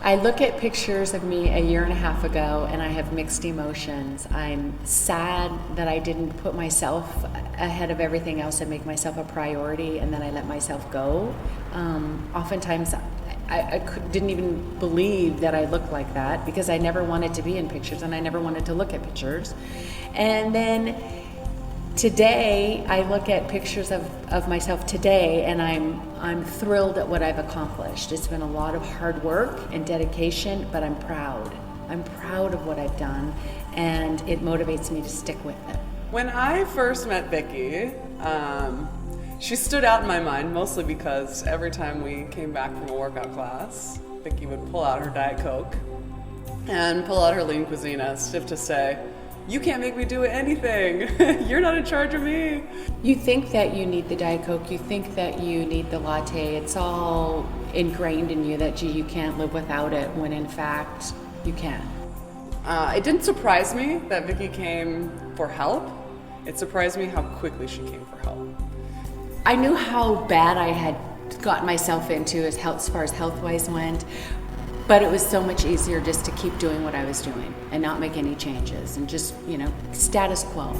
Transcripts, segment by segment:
I look at pictures of me a year and a half ago and I have mixed emotions. I'm sad that I didn't put myself ahead of everything else and make myself a priority, and then I let myself go. Oftentimes didn't even believe that I looked like that because I never wanted to be in pictures and I never wanted to look at pictures. And then today, I look at pictures of myself today and I'm thrilled at what I've accomplished. It's been a lot of hard work and dedication, but I'm proud. I'm proud of what I've done, and it motivates me to stick with it. When I first met Vicky, she stood out in my mind mostly because every time we came back from a workout class, Vicky would pull out her Diet Coke and pull out her Lean Cuisine as if to say, "You can't make me do anything. You're not in charge of me." You think that you need the Diet Coke, you think that you need the latte. It's all ingrained in you that, gee, you can't live without it, when in fact, you can. It didn't surprise me that Vicky came for help. It surprised me how quickly she came for help. I knew how bad I had gotten myself into as far as health-wise went, but it was so much easier just to keep doing what I was doing and not make any changes and just, status quo.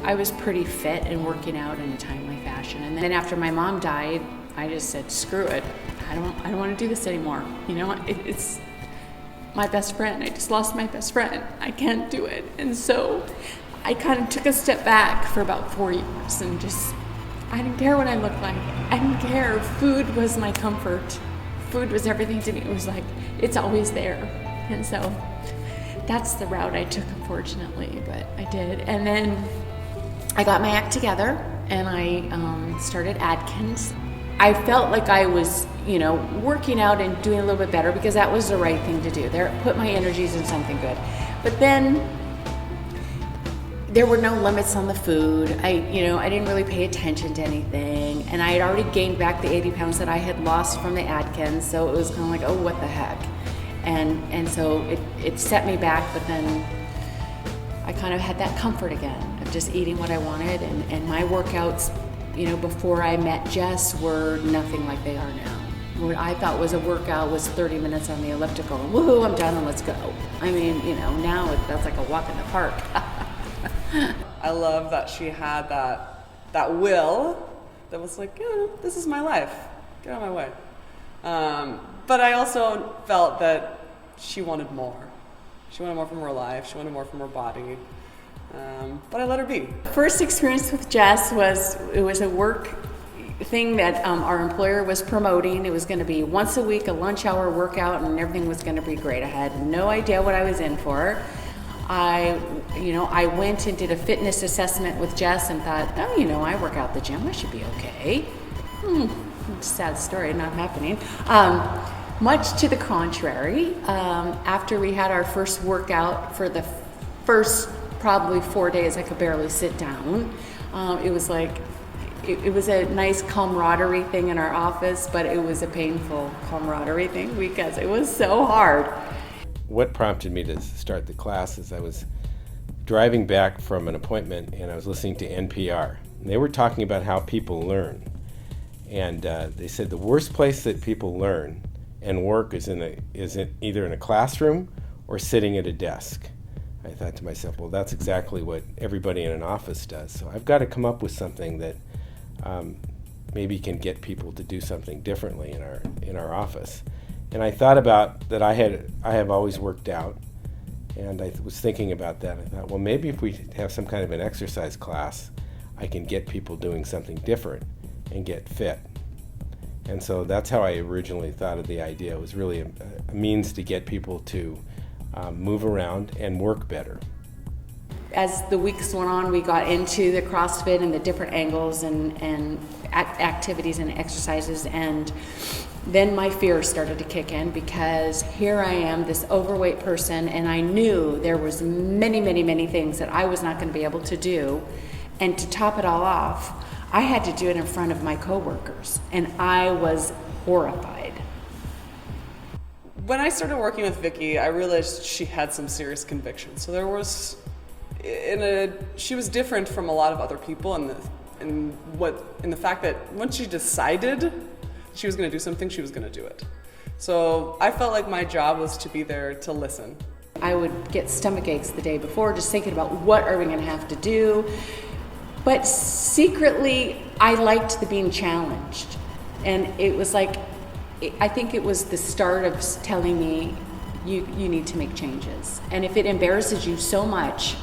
I was pretty fit and working out in a timely fashion. And then after my mom died, I just said, screw it. I don't want to do this anymore. It's my best friend. I just lost my best friend. I can't do it. And so I kind of took a step back for about 4 years and I didn't care what I looked like. I didn't care. Food was my comfort. Food was everything to me. It was like, it's always there. And so that's the route I took, unfortunately, but I did. And then I got my act together and I started Atkins. I felt like I was, working out and doing a little bit better because that was the right thing to do. Put my energies in something good. But then there were no limits on the food. I didn't really pay attention to anything. And I had already gained back the 80 pounds that I had lost from the Atkins. So it was kind of like, oh, what the heck? And so it set me back, but then I kind of had that comfort again of just eating what I wanted. And my workouts, before I met Jess were nothing like they are now. What I thought was a workout was 30 minutes on the elliptical. Woohoo, I'm done and let's go. I mean, now that's like a walk in the park. I love that she had that will that was like, this is my life. Get out of my way. But I also felt that she wanted more. She wanted more from her life. She wanted more from her body. But I let her be. First experience with Jess was a work thing that our employer was promoting. It was going to be once a week, a lunch hour workout, and everything was going to be great. I had no idea what I was in for. I went and did a fitness assessment with Jess and thought, I work out at the gym. I should be okay. Sad story, not happening. Much to the contrary, after we had our first workout, for the first probably 4 days, I could barely sit down. It was like, it was a nice camaraderie thing in our office, but it was a painful camaraderie thing because it was so hard. What prompted me to start the class is I was driving back from an appointment and I was listening to NPR. And they were talking about how people learn. And they said the worst place that people learn and work is either in a classroom or sitting at a desk. I thought to myself, well, that's exactly what everybody in an office does. So I've got to come up with something that maybe can get people to do something differently in our office. And I thought about that I have always worked out, and I was thinking about that. I thought, well, maybe if we have some kind of an exercise class, I can get people doing something different and get fit. And so that's how I originally thought of the idea. It was really a means to get people to move around and work better. As the weeks went on, we got into the CrossFit and the different angles and activities and exercises, and then my fear started to kick in because here I am, this overweight person, and I knew there was many, many, many things that I was not going to be able to do. And to top it all off, I had to do it in front of my coworkers, and I was horrified. When I started working with Vicky, I realized she had some serious convictions. So there was, she was different from a lot of other people in the fact that once she decided she was going to do something, she was going to do it. So I felt like my job was to be there to listen. I would get stomach aches the day before just thinking about what are we going to have to do. But secretly, I liked the being challenged. And it was like, I think it was the start of telling me, you need to make changes. And if it embarrasses you so much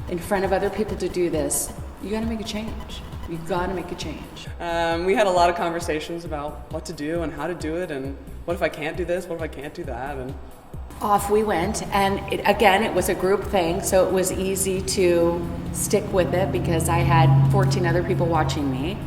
in front of other people to do this, you got to make a change. You got to make a change. We had a lot of conversations about what to do and how to do it, and what if I can't do this, what if I can't do that, and off we went, and it was a group thing, so it was easy to stick with it because I had 14 other people watching me.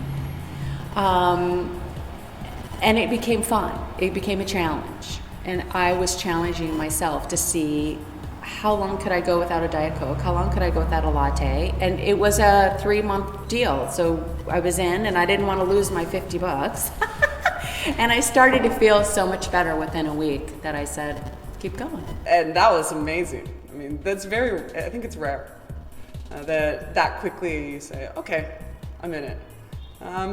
And it became fun. It became a challenge. And I was challenging myself to see how long could I go without a Diet Coke? How long could I go without a latte? And it was a 3-month deal. So I was in, and I didn't want to lose my $50. And I started to feel so much better within a week that I said, keep going. And that was amazing. I mean, I think it's rare that quickly you say, okay, I'm in it.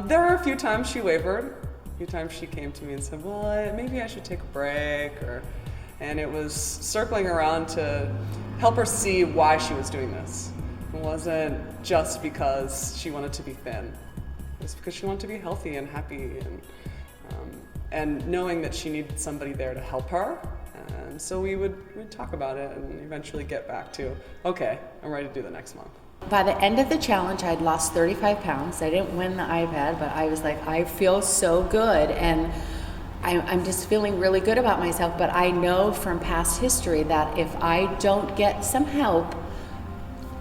There were a few times she wavered. A few times she came to me and said, well, maybe I should take a break, and it was circling around to help her see why she was doing this. It wasn't just because she wanted to be thin. It was because she wanted to be healthy and happy, and knowing that she needed somebody there to help her. And so we'd talk about it and eventually get back to, okay, I'm ready to do the next month. By the end of the challenge, I'd lost 35 pounds. I didn't win the iPad, but I was like, I feel so good. And I'm just feeling really good about myself. But I know from past history that if I don't get some help,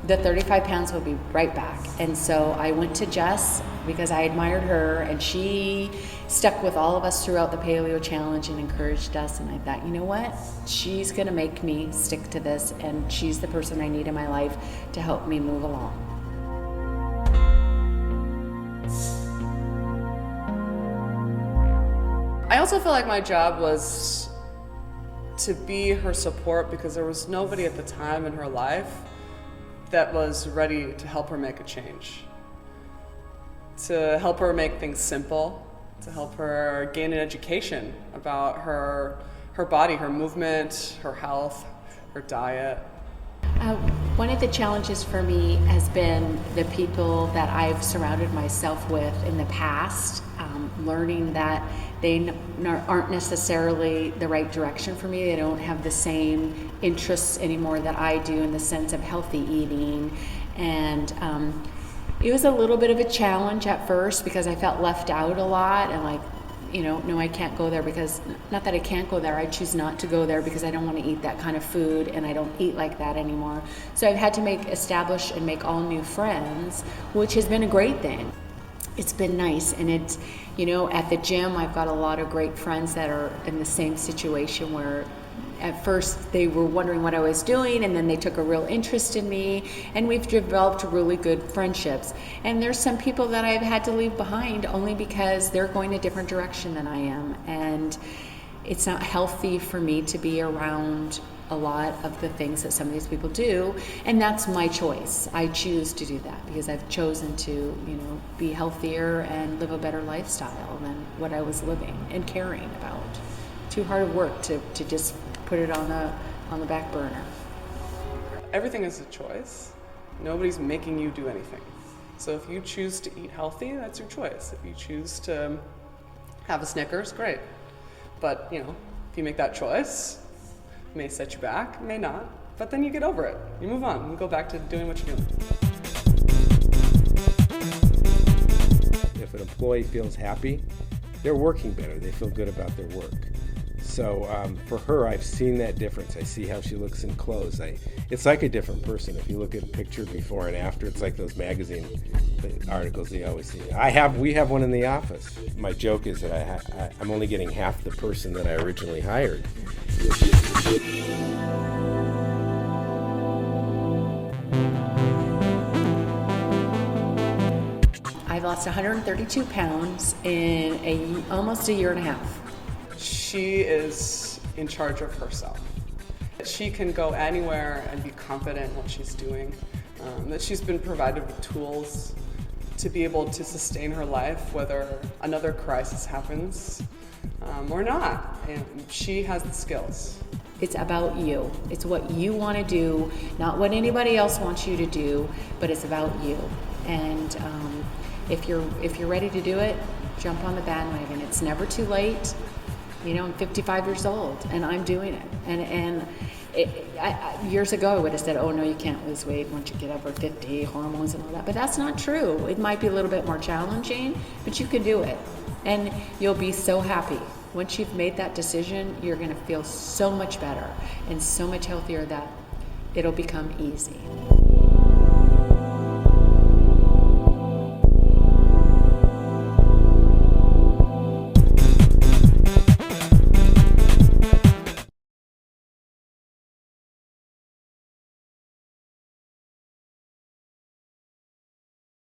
the 35 pounds will be right back. And so I went to Jess because I admired her, and she stuck with all of us throughout the Paleo Challenge and encouraged us. And I thought, you know what? She's gonna make me stick to this, and she's the person I need in my life to help me move along. I also felt like my job was to be her support because there was nobody at the time in her life that was ready to help her make a change. To help her make things simple, to help her gain an education about her body, her movement, her health, her diet. One of the challenges for me has been the people that I've surrounded myself with in the past, learning that they aren't necessarily the right direction for me. They don't have the same interests anymore that I do in the sense of healthy eating. And it was a little bit of a challenge at first because I felt left out a lot, and like, no, I can't go there because, not that I can't go there, I choose not to go there because I don't want to eat that kind of food, and I don't eat like that anymore. So I've had to establish and make all new friends, which has been a great thing. It's been nice, and it's, at the gym, I've got a lot of great friends that are in the same situation where at first they were wondering what I was doing, and then they took a real interest in me, and we've developed really good friendships. And there's some people that I've had to leave behind only because they're going a different direction than I am, and it's not healthy for me to be around a lot of the things that some of these people do, and that's my choice. I choose to do that because I've chosen to, be healthier and live a better lifestyle than what I was living and caring about. Too hard of work to just put it on the back burner. Everything is a choice. Nobody's making you do anything. So if you choose to eat healthy, that's your choice. If you choose to have a Snickers, great. But, if you make that choice, it may set you back, it may not, but then you get over it. You move on, you go back to doing what you're doing. If an employee feels happy, they're working better. They feel good about their work. So for her, I've seen that difference. I see how she looks in clothes. It's like a different person. If you look at a picture before and after, it's like those magazine articles you always see. We have one in the office. My joke is that I'm only getting half the person that I originally hired. I've lost 132 pounds in almost a year and a half. She is in charge of herself. She can go anywhere and be confident in what she's doing. That she's been provided with tools to be able to sustain her life, whether another crisis happens. or not. And she has the skills. It's about you. It's what you want to do, not what anybody else wants you to do, but it's about you. And if you're ready to do it, jump on the bandwagon. It's never too late. You know, I'm 55 years old, and I'm doing it. And years ago, I would have said, "Oh no, you can't lose weight once you get over 50, hormones and all that." But that's not true. It might be a little bit more challenging, but you can do it, and you'll be so happy. Once you've made that decision, you're going to feel so much better and so much healthier that it'll become easy.